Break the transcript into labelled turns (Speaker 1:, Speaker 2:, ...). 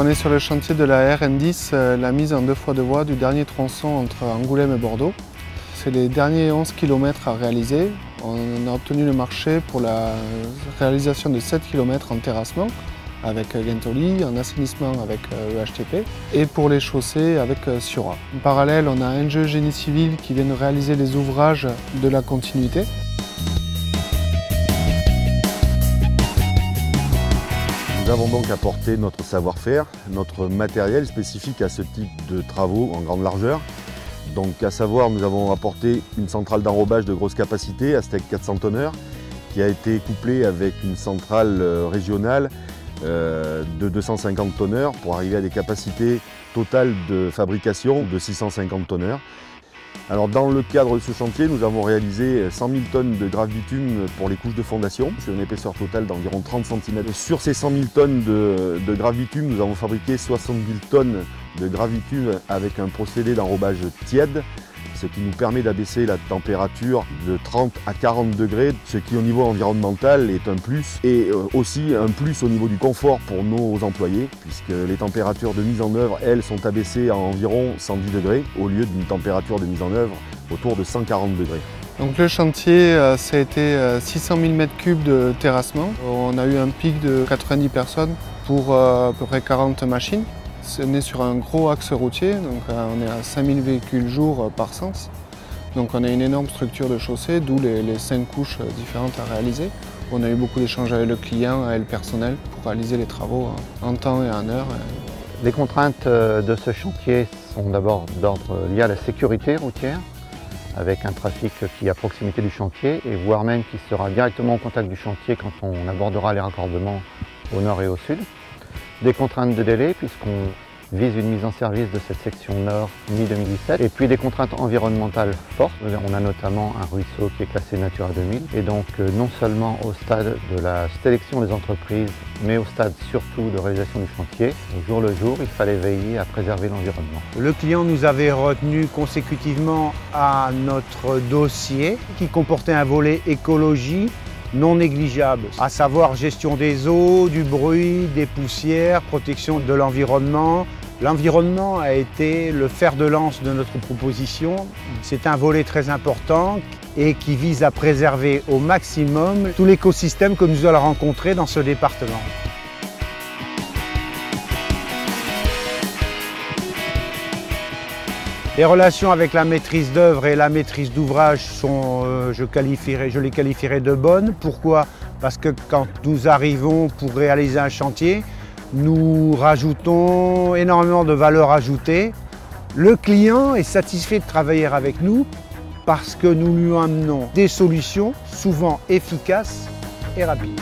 Speaker 1: on est sur le chantier de la RN10, la mise en 2x2 voies du dernier tronçon entre Angoulême et Bordeaux. C'est les derniers 11 km à réaliser. On a obtenu le marché pour la réalisation de 7 km en terrassement avec Gentoli, en assainissement avec EHTP et pour les chaussées avec Sura. En parallèle, on a Enjeu Génie Civil qui vient de réaliser les ouvrages de la continuité.
Speaker 2: Nous avons donc apporté notre savoir-faire, notre matériel spécifique à ce type de travaux en grande largeur. Donc à savoir, nous avons apporté une centrale d'enrobage de grosse capacité, Aztec 400 tonneurs, qui a été couplée avec une centrale régionale de 250 tonneurs pour arriver à des capacités totales de fabrication de 650 tonneurs. Alors dans le cadre de ce chantier, nous avons réalisé 100 000 tonnes de grave-bitume pour les couches de fondation, sur une épaisseur totale d'environ 30 cm. Sur ces 100 000 tonnes de grave-bitume, nous avons fabriqué 60 000 tonnes de grave-bitume avec un procédé d'enrobage tiède, ce qui nous permet d'abaisser la température de 30 à 40 degrés, ce qui au niveau environnemental est un plus, et aussi un plus au niveau du confort pour nos employés, puisque les températures de mise en œuvre, elles, sont abaissées à environ 110 degrés, au lieu d'une température de mise en œuvre autour de 140 degrés.
Speaker 1: Donc le chantier, ça a été 600 000 m3 de terrassement. On a eu un pic de 90 personnes pour à peu près 40 machines. On est sur un gros axe routier, donc on est à 5000 véhicules jour par sens. Donc on a une énorme structure de chaussée, d'où les 5 couches différentes à réaliser. On a eu beaucoup d'échanges avec le client et le personnel pour réaliser les travaux en temps et en heure.
Speaker 3: Les contraintes de ce chantier sont d'abord d'ordre lié à la sécurité routière, avec un trafic qui est à proximité du chantier, et voire même qui sera directement au contact du chantier quand on abordera les raccordements au nord et au sud. Des contraintes de délai, puisqu'on vise une mise en service de cette section nord mi-2017. Et puis des contraintes environnementales fortes. On a notamment un ruisseau qui est classé Natura 2000. Et donc non seulement au stade de la sélection des entreprises, mais au stade surtout de réalisation du chantier. Au jour le jour, il fallait veiller à préserver l'environnement.
Speaker 4: Le client nous avait retenu consécutivement à notre dossier qui comportait un volet écologie non négligeable, à savoir gestion des eaux, du bruit, des poussières, protection de l'environnement. L'environnement a été le fer de lance de notre proposition. C'est un volet très important et qui vise à préserver au maximum tout l'écosystème que nous allons rencontrer dans ce département. Les relations avec la maîtrise d'œuvre et la maîtrise d'ouvrage sont, je les qualifierais de bonnes. Pourquoi? Parce que quand nous arrivons pour réaliser un chantier, nous rajoutons énormément de valeur ajoutée. Le client est satisfait de travailler avec nous parce que nous lui amenons des solutions souvent efficaces et rapides.